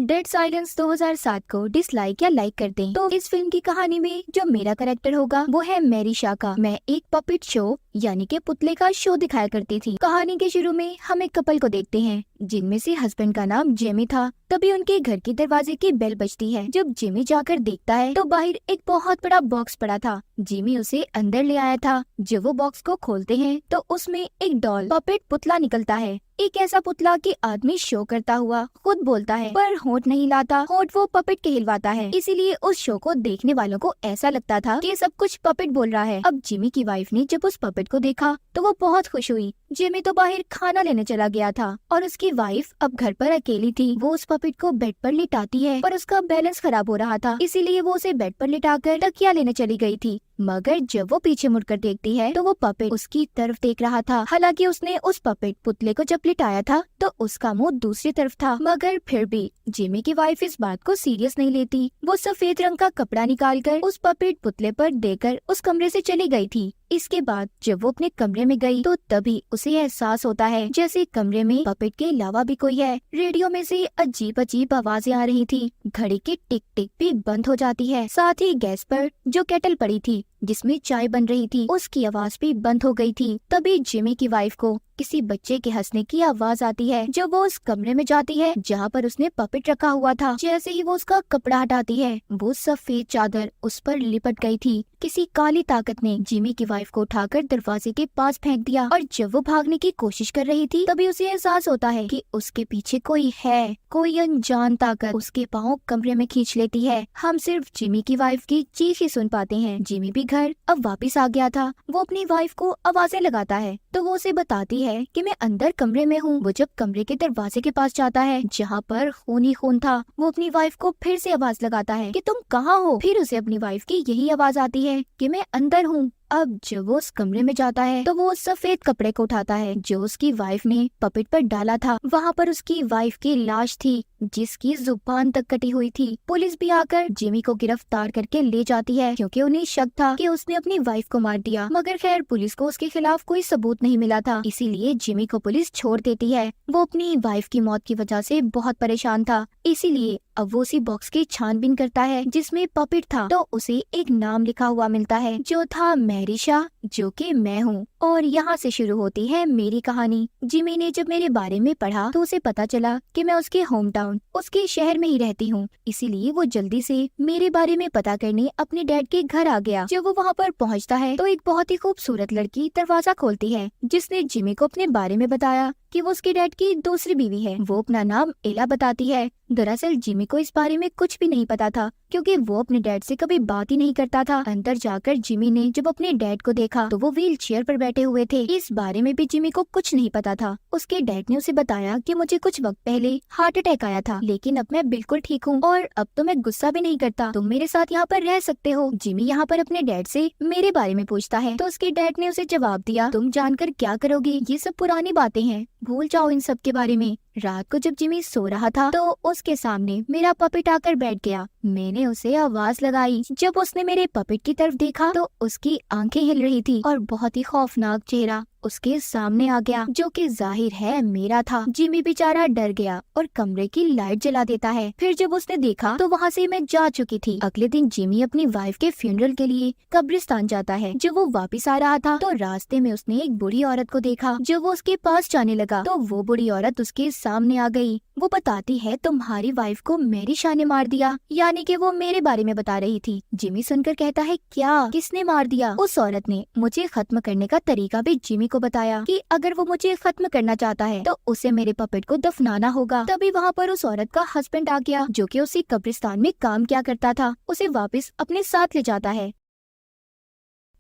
Dead silence 2007 को dislike या like कर दें। तो इस फिल्म की कहानी में जो मेरा कैरेक्टर होगा वो है मैरी शाह का। मैं एक पपेट शो यानी कि पुतले का शो दिखाया करती थी। कहानी के शुरू में हम एक कपल को देखते हैं जिनमें से हस्बैंड का नाम जेमी था। तभी उनके घर के दरवाजे की बेल बजती है। जब जिमी जाकर देखता है तो बाहर एक बहुत बड़ा बॉक्स पड़ा था। जिमी उसे अंदर ले आया था। जब वो बॉक्स को खोलते हैं तो उसमें एक डॉल पपेट पुतला निकलता है। एक ऐसा पुतला कि आदमी शो करता हुआ खुद बोलता है पर होंठ नहीं लाता। होंठ वो पपेट के हिलवाता है। इसीलिए उस शो को देखने वालों को ऐसा लगता था कि सब कुछ पपेट बोल रहा है। अब जिमी की वाइफ ने जब उस पपेट को देखा तो वो बहुत खुश हुई। जिमी तो बाहर खाना लेने चला गया था और उसकी वाइफ अब घर पर अकेली थी। वो उस पपेट को बेड पर लिटाती है पर उसका बैलेंस खराब हो रहा था, इसीलिए वो उसे बेड पर लिटाकर तकिया लेने चली गई थी। मगर जब वो पीछे मुड़कर देखती है तो वो पपेट उसकी तरफ देख रहा था। हालांकि उसने उस पपेट पुतले को जब लिटाया था तो उसका मुंह दूसरी तरफ था। मगर फिर भी जिमी की वाइफ इस बात को सीरियस नहीं लेती। वो सफेद रंग का कपड़ा निकालकर उस पपेट पुतले पर देकर उस कमरे से चली गई थी। इसके बाद जब वो अपने कमरे में गई तो तभी उसे एहसास होता है जैसे कमरे में पपेट के अलावा भी कोई है। रेडियो में से अजीब अजीब आवाजें आ रही थी। घड़ी की टिक टिक भी बंद हो जाती है। साथ ही गैस पर जो केटल पड़ी थी जिसमें चाय बन रही थी उसकी आवाज भी बंद हो गई थी। तभी जिमी की वाइफ को किसी बच्चे के हंसने की आवाज आती है। जब वो उस कमरे में जाती है जहाँ पर उसने पपेट रखा हुआ था, जैसे ही वो उसका कपड़ा हटाती है वो सफेद चादर उस पर लिपट गई थी। किसी काली ताकत ने जिमी की वाइफ को उठाकर दरवाजे के पास फेंक दिया और जब वो भागने की कोशिश कर रही थी तभी उसे एहसास होता है कि उसके पीछे कोई है। कोई अनजान ताकत उसके पाँव कमरे में खींच लेती है। हम सिर्फ जिमी की वाइफ की चीख ही सुन पाते हैं। जिमी भी घर अब वापस आ गया था। वो अपनी वाइफ को आवाजें लगाता है तो वो उसे बताती है कि मैं अंदर कमरे में हूँ। वो जब कमरे के दरवाजे के पास जाता है जहाँ पर खून ही खून था, वो अपनी वाइफ को फिर से आवाज लगाता है कि तुम कहाँ हो। फिर उसे अपनी वाइफ की यही आवाज आती है कि मैं अंदर हूँ। अब जब वो उस कमरे में जाता है तो वो उस सफेद कपड़े को उठाता है जो उसकी वाइफ ने पपेट पर डाला था। वहाँ पर उसकी वाइफ की लाश थी जिसकी जुबान तक कटी हुई थी। पुलिस भी आकर जिमी को गिरफ्तार करके ले जाती है क्योंकि उन्हें शक था कि उसने अपनी वाइफ को मार दिया। मगर खैर पुलिस को उसके खिलाफ कोई सबूत नहीं मिला था, इसीलिए जिमी को पुलिस छोड़ देती है। वो अपनी वाइफ की मौत की वजह से बहुत परेशान था, इसीलिए अब वो उसी बॉक्स की छानबीन करता है जिसमें पपेट था। तो उसे एक नाम लिखा हुआ मिलता है जो था मैरी शाह, जो कि मैं हूँ। और यहाँ से शुरू होती है मेरी कहानी। जिमी ने जब मेरे बारे में पढ़ा तो उसे पता चला कि मैं उसके होम टाउन उसके शहर में ही रहती हूँ, इसीलिए वो जल्दी से मेरे बारे में पता करने अपने डैड के घर आ गया। जब वो वहाँ पर पहुँचता है तो एक बहुत ही खूबसूरत लड़की दरवाजा खोलती है जिसने जिमी को अपने बारे में बताया कि वो उसके डैड की दूसरी बीवी है। वो अपना नाम एला बताती है। दरअसल जिमी को इस बारे में कुछ भी नहीं पता था क्योंकि वो अपने डैड से कभी बात ही नहीं करता था। अंदर जाकर जिमी ने जब अपने डैड को देखा तो वो व्हील चेयर पर बैठे हुए थे। इस बारे में भी जिमी को कुछ नहीं पता था। उसके डैड ने उसे बताया कि मुझे कुछ वक्त पहले हार्ट अटैक आया था, लेकिन अब मैं बिल्कुल ठीक हूँ और अब तो मैं गुस्सा भी नहीं करता। तुम मेरे साथ यहाँ पर रह सकते हो। जिमी यहाँ पर अपने डैड से मेरे बारे में पूछता है तो उसके डैड ने उसे जवाब दिया, तुम जानकर क्या करोगे, ये सब पुरानी बातें हैं, भूल जाओ इन सब के बारे में। रात को जब जिमी सो रहा था तो उसके सामने मेरा पपेट आकर बैठ गया। मैंने उसे आवाज लगाई। जब उसने मेरे पपेट की तरफ देखा तो उसकी आंखें हिल रही थी और बहुत ही खौफनाक चेहरा उसके सामने आ गया जो कि जाहिर है मेरा था। जिमी बेचारा डर गया और कमरे की लाइट जला देता है। फिर जब उसने देखा तो वहाँ से मैं जा चुकी थी। अगले दिन जिमी अपनी वाइफ के फ्यूनरल के लिए कब्रिस्तान जाता है। जब वो वापस आ रहा था तो रास्ते में उसने एक बूढ़ी औरत को देखा। जब वो उसके पास जाने लगा तो वो बूढ़ी औरत उसके सामने आ गई। वो बताती है, तुम्हारी वाइफ को मैरी शाह ने मार दिया, यानी कि वो मेरे बारे में बता रही थी। जिमी सुनकर कहता है, क्या, किसने मार दिया? उस औरत ने मुझे खत्म करने का तरीका भी जिमी को बताया कि अगर वो मुझे खत्म करना चाहता है तो उसे मेरे पपेट को दफनाना होगा। तभी वहाँ पर उस औरत का हस्बैंड आ गया जो कि उसी कब्रिस्तान में काम किया करता था। उसे वापस अपने साथ ले जाता है।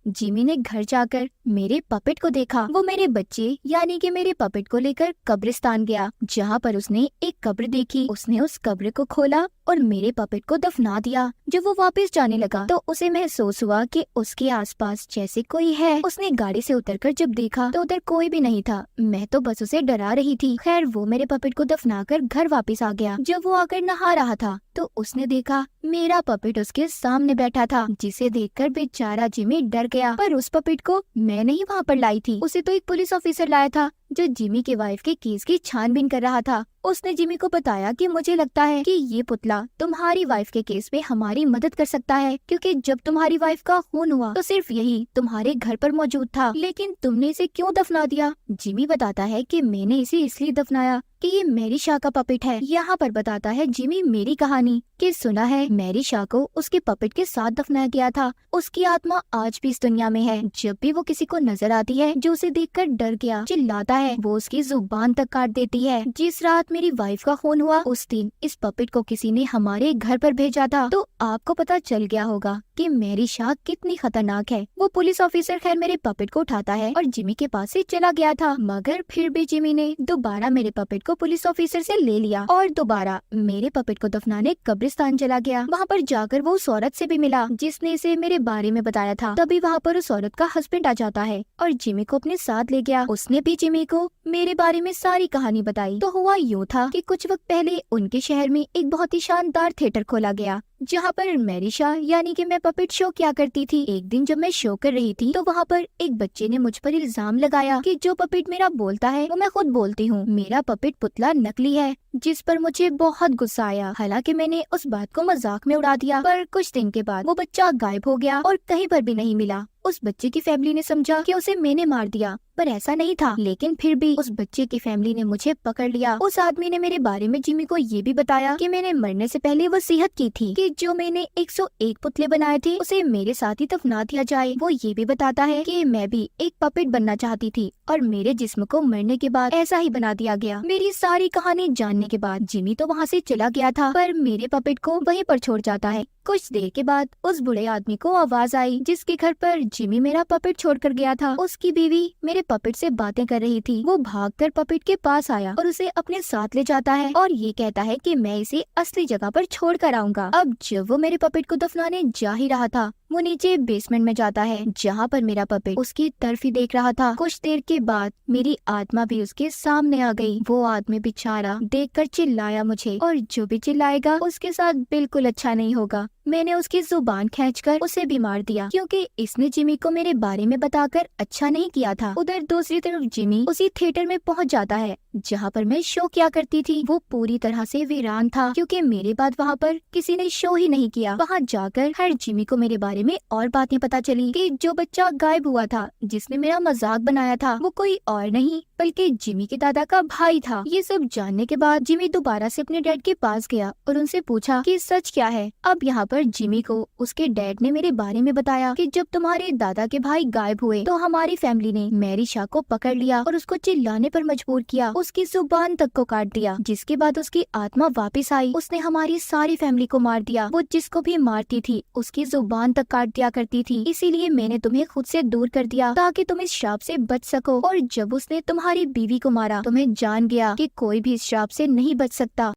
जिमी ने घर जाकर मेरे पपेट को देखा। वो मेरे बच्चे यानी कि मेरे पपेट को लेकर कब्रिस्तान गया जहाँ पर उसने एक कब्र देखी। उसने उस कब्र को खोला और मेरे पपेट को दफना दिया। जब वो वापस जाने लगा तो उसे महसूस हुआ कि उसके आसपास जैसे कोई है। उसने गाड़ी से उतरकर जब देखा तो उधर कोई भी नहीं था। मैं तो बस उसे डरा रही थी। खैर वो मेरे पपेट को दफनाकर घर वापस आ गया। जब वो आकर नहा रहा था तो उसने देखा मेरा पपेट उसके सामने बैठा था, जिसे देखकर बेचारा जिमी डर गया। पर उस पपेट को मैं नहीं वहाँ पर लाई थी, उसे तो एक पुलिस ऑफिसर लाया था जो जिमी के वाइफ के केस की छानबीन कर रहा था। उसने जिमी को बताया कि मुझे लगता है कि ये पुतला तुम्हारी वाइफ के केस में हमारी मदद कर सकता है, क्योंकि जब तुम्हारी वाइफ का खून हुआ तो सिर्फ यही तुम्हारे घर पर मौजूद था, लेकिन तुमने इसे क्यों दफना दिया। जिमी बताता है कि मैंने इसे इसलिए दफनाया कि ये मैरी शाह का पपेट है। यहाँ पर बताता है जिमी मेरी कहानी कि सुना है मैरी शाह को उसके पपेट के साथ दफनाया गया था। उसकी आत्मा आज भी इस दुनिया में है। जब भी वो किसी को नजर आती है जो उसे देखकर डर गया, चिल्लाता है, वो उसकी जुबान तक काट देती है। जिस रात मेरी वाइफ का खून हुआ उस दिन इस पपेट को किसी ने हमारे घर पर भेजा था। तो आपको पता चल गया होगा कि मैरी शाह कितनी खतरनाक है। वो पुलिस ऑफिसर खैर मेरे पपेट को उठाता है और जिमी के पास से चला गया था, मगर फिर भी जिमी ने दोबारा मेरे पपेट को पुलिस ऑफिसर से ले लिया और दोबारा मेरे पपेट को दफनाने कब्रिस्तान चला गया। वहाँ पर जाकर वो उस औरत से भी मिला जिसने इसे मेरे बारे में बताया था। तभी वहाँ पर उस औरत का हस्बैंड आ जाता है और जिमी को अपने साथ ले गया। उसने भी जिमी को मेरे बारे में सारी कहानी बताई। तो हुआ यूँ था कि कुछ वक्त पहले उनके शहर में एक बहुत ही शानदार थिएटर खोला गया जहाँ पर मैरी शाह यानी कि मैं पपेट शो किया करती थी। एक दिन जब मैं शो कर रही थी तो वहाँ पर एक बच्चे ने मुझ पर इल्जाम लगाया कि जो पपेट मेरा बोलता है वो मैं खुद बोलती हूँ। मेरा पपेट पुतला नकली है, जिस पर मुझे बहुत गुस्सा आया। हालांकि मैंने उस बात को मजाक में उड़ा दिया, पर कुछ दिन के बाद वो बच्चा गायब हो गया और कहीं पर भी नहीं मिला। उस बच्चे की फैमिली ने समझा कि उसे मैंने मार दिया, पर ऐसा नहीं था। लेकिन फिर भी उस बच्चे की फैमिली ने मुझे पकड़ लिया। उस आदमी ने मेरे बारे में जिमी को ये भी बताया कि मैंने मरने से पहले वसीयत की थी कि जो मैंने 101 पुतले बनाए थे उसे मेरे साथ ही दफना दिया जाए। वो ये भी बताता है कि मैं भी एक पपेट बनना चाहती थी और मेरे जिस्म को मरने के बाद ऐसा ही बना दिया गया। मेरी सारी कहानी जानने के बाद जिमी तो वहाँ से चला गया था, पर मेरे पपेट को वहीं पर छोड़ जाता है। कुछ देर के बाद उस बुढ़े आदमी को आवाज आई जिसके घर पर जिमी मेरा पपेट छोड़कर गया था। उसकी बीवी मेरे पपेट से बातें कर रही थी। वो भागकर पपेट के पास आया और उसे अपने साथ ले जाता है और ये कहता है कि मैं इसे असली जगह पर छोड़ कर आऊंगा। अब जब वो मेरे पपेट को दफनाने जा ही रहा था, वो नीचे बेसमेंट में जाता है जहाँ पर मेरा पपेट उसकी तरफ ही देख रहा था। कुछ देर के बाद मेरी आत्मा भी उसके सामने आ गई। वो आदमी बेचारा देखकर चिल्लाया मुझे, और जो भी चिल्लाएगा उसके साथ बिल्कुल अच्छा नहीं होगा। मैंने उसकी जुबान खींचकर उसे भी मार दिया, क्योंकि इसने जिमी को मेरे बारे में बताकर अच्छा नहीं किया था। उधर दूसरी तरफ जिमी उसी थिएटर में पहुंच जाता है जहाँ पर मैं शो किया करती थी। वो पूरी तरह से वीरान था, क्योंकि मेरे बाद वहाँ पर किसी ने शो ही नहीं किया। वहाँ जाकर हर जिमी को मेरे बारे में और बातें पता चली कि जो बच्चा गायब हुआ था, जिसने मेरा मजाक बनाया था, वो कोई और नहीं बल्कि जिमी के दादा का भाई था। ये सब जानने के बाद जिमी दोबारा से अपने डैड के पास गया और उनसे पूछा कि सच क्या है। अब यहाँ पर जिमी को उसके डैड ने मेरे बारे में बताया कि जब तुम्हारे दादा के भाई गायब हुए तो हमारी फैमिली ने मैरी शाह को पकड़ लिया और उसको चिल्लाने पर मजबूर किया, उसकी जुबान तक को काट दिया। जिसके बाद उसकी आत्मा वापस आई, उसने हमारी सारी फैमिली को मार दिया। वो जिसको भी मारती थी उसकी जुबान तक काट दिया करती थी। इसीलिए मैंने तुम्हें खुद से दूर कर दिया ताकि तुम इस श्राप से बच सको। और जब उसने तुम्हारी बीवी को मारा तो मैं जान गया कि कोई भी इस श्राप से नहीं बच सकता।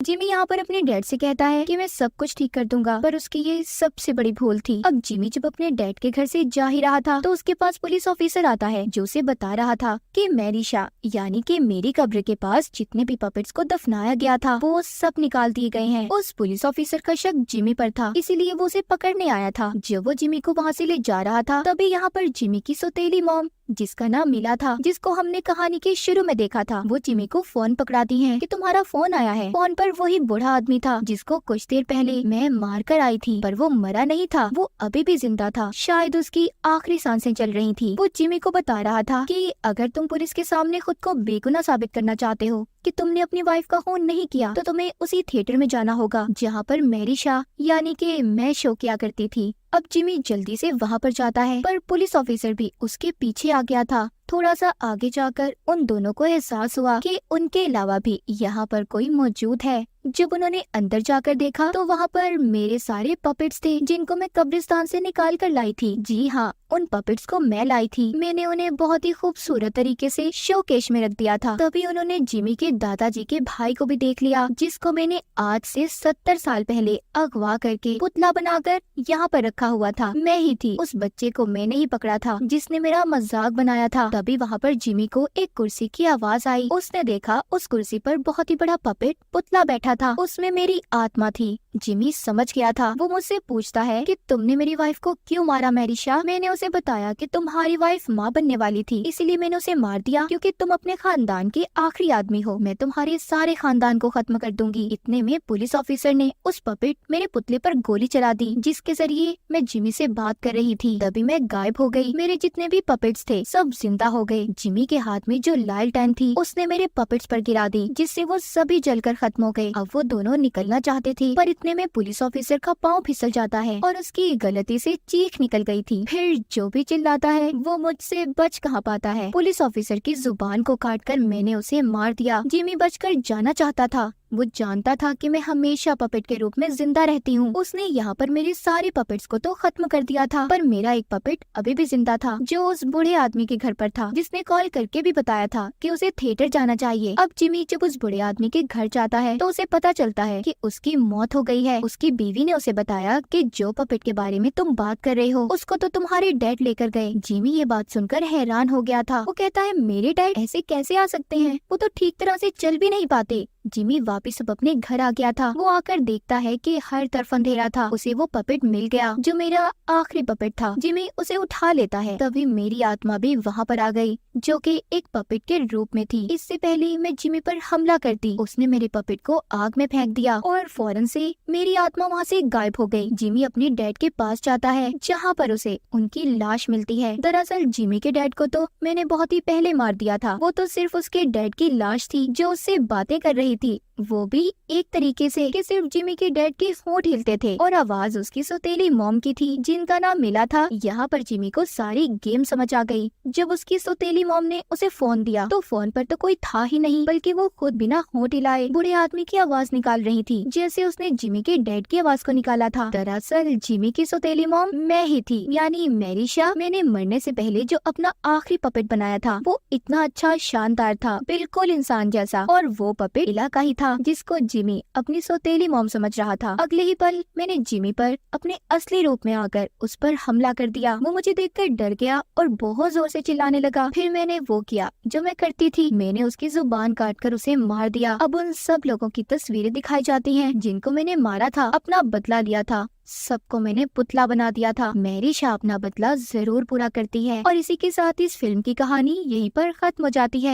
जिमी यहाँ पर अपने डैड से कहता है कि मैं सब कुछ ठीक कर दूंगा, पर उसकी ये सबसे बड़ी भूल थी। अब जिमी जब अपने डैड के घर से जा ही रहा था तो उसके पास पुलिस ऑफिसर आता है जो उसे बता रहा था कि मैरी शाह यानी कि मेरी कब्र के पास जितने भी पपेट्स को दफनाया गया था वो सब निकाल दिए गए हैं। उस पुलिस ऑफिसर का शक जिमी पर था, इसीलिए वो उसे पकड़ने आया था। जब वो जिमी को वहाँ से ले जा रहा था तभी यहाँ पर जिमी की सौतेली मॉम, जिसका नाम मिला था, जिसको हमने कहानी के शुरू में देखा था, वो जिमी को फोन पकड़ाती है कि तुम्हारा फोन आया है। फोन पर वही बूढ़ा आदमी था जिसको कुछ देर पहले मैं मार कर आई थी, पर वो मरा नहीं था, वो अभी भी जिंदा था। शायद उसकी आखिरी सांसें चल रही थी। वो जिमी को बता रहा था कि अगर तुम पुलिस के सामने खुद को बेगुनाह साबित करना चाहते हो कि तुमने अपनी वाइफ का खून नहीं किया, तो तुम्हें उसी थिएटर में जाना होगा जहाँ पर मैरी शाह यानी कि मैं शो किया करती थी। अब जिमी जल्दी से वहाँ पर जाता है, पर पुलिस ऑफिसर भी उसके पीछे आ गया था। थोड़ा सा आगे जाकर उन दोनों को एहसास हुआ कि उनके अलावा भी यहाँ पर कोई मौजूद है। जब उन्होंने अंदर जाकर देखा तो वहाँ पर मेरे सारे पपेट्स थे जिनको मैं कब्रिस्तान से निकाल कर लाई थी। जी हाँ, उन पपेट्स को मैं लाई थी। मैंने उन्हें बहुत ही खूबसूरत तरीके से शोकेस में रख दिया था। तभी उन्होंने जिमी के दादाजी के भाई को भी देख लिया, जिसको मैंने आज से 70 साल पहले अगवा करके पुतला बनाकर यहाँ पर रखा हुआ था। मैं ही थी, उस बच्चे को मैंने ही पकड़ा था जिसने मेरा मजाक बनाया था। तभी वहाँ पर जिमी को एक कुर्सी की आवाज आई। उसने देखा उस कुर्सी पर बहुत ही बड़ा पपेट पुतला बैठा था। उसमें मेरी आत्मा थी। जिमी समझ गया था। वो मुझसे पूछता है कि तुमने मेरी वाइफ को क्यों मारा मैरिशा। मैंने उसे बताया कि तुम्हारी वाइफ माँ बनने वाली थी, इसीलिए मैंने उसे मार दिया क्योंकि तुम अपने खानदान के आखिरी आदमी हो। मैं तुम्हारे सारे खानदान को खत्म कर दूंगी। इतने में पुलिस ऑफिसर ने उस पपेट मेरे पुतले पर गोली चला दी, जिसके जरिए मैं जिमी से बात कर रही थी। तभी मैं गायब हो गई। मेरे जितने भी पपेट्स थे सब जिंदा हो गए। जिमी के हाथ में जो लालटेन थी उसने मेरे पपेट्स पर गिरा दी, जिससे वो सभी जलकर खत्म हो गए। अब वो दोनों निकलना चाहते थे, पर इतने में पुलिस ऑफिसर का पाँव फिसल जाता है और उसकी गलती से चीख निकल गई थी। फिर जो भी चिल्लाता है वो मुझसे बच कहाँ पाता है। पुलिस ऑफिसर की जुबान को काटकर मैंने उसे मार दिया। जिमी बचकर जाना चाहता था। वो जानता था कि मैं हमेशा पपेट के रूप में जिंदा रहती हूँ। उसने यहाँ पर मेरे सारे पपेट्स को तो खत्म कर दिया था, पर मेरा एक पपेट अभी भी जिंदा था, जो उस बूढ़े आदमी के घर पर था, जिसने कॉल करके भी बताया था कि उसे थिएटर जाना चाहिए। अब जिमी जब उस बूढ़े आदमी के घर जाता है तो उसे पता चलता है कि उसकी मौत हो गई है। उसकी बीवी ने उसे बताया कि जो पपेट के बारे में तुम बात कर रहे हो उसको तो तुम्हारे डैड लेकर गए। जिमी ये बात सुनकर हैरान हो गया था। वो कहता है मेरे डैड ऐसे कैसे आ सकते हैं, वो तो ठीक तरह से चल भी नहीं पाते। जिमी वापस अब अपने घर आ गया था। वो आकर देखता है कि हर तरफ अंधेरा था। उसे वो पपेट मिल गया जो मेरा आखिरी पपेट था। जिमी उसे उठा लेता है। तभी मेरी आत्मा भी वहाँ पर आ गई, जो कि एक पपेट के रूप में थी। इससे पहले मैं जिमी पर हमला करती, उसने मेरे पपेट को आग में फेंक दिया और फौरन से मेरी आत्मा वहाँ से गायब हो गई। जिमी अपने डैड के पास जाता है, जहाँ पर उसे उनकी लाश मिलती है। दरअसल जिमी के डैड को तो मैंने बहुत ही पहले मार दिया था। वो तो सिर्फ उसके डैड की लाश थी जो उससे बातें कर रही थी, वो भी एक तरीके से कि सिर्फ जिमी के डैड के होंठ हिलते थे और आवाज उसकी सौतेली मॉम की थी, जिनका नाम मिला था। यहाँ पर जिमी को सारी गेम समझ आ गई। जब उसकी सौतेली मॉम ने उसे फोन दिया तो फोन पर तो कोई था ही नहीं, बल्कि वो खुद बिना होंठ हिलाए बूढ़े आदमी की आवाज निकाल रही थी, जैसे उसने जिमी के डैड की आवाज को निकाला था। दरअसल जिमी की सौतेली मॉम मैं ही थी, यानी मैरिशा। मैंने मरने से पहले जो अपना आखिरी पपेट बनाया था वो इतना अच्छा शानदार था, बिल्कुल इंसान जैसा, और वो पपेट इला का ही था जिसको जिमी अपनी सौतेली मॉम समझ रहा था। अगले ही पल मैंने जिमी पर अपने असली रूप में आकर उस पर हमला कर दिया। वो मुझे देखकर डर गया और बहुत जोर से चिल्लाने लगा। फिर मैंने वो किया जो मैं करती थी, मैंने उसकी जुबान काटकर उसे मार दिया। अब उन सब लोगों की तस्वीरें दिखाई जाती हैं जिनको मैंने मारा था, अपना बदला लिया था। सबको मैंने पुतला बना दिया था। मैरिशा अपना बदला जरूर पूरा करती है। और इसी के साथ इस फिल्म की कहानी यहीं पर खत्म हो जाती है।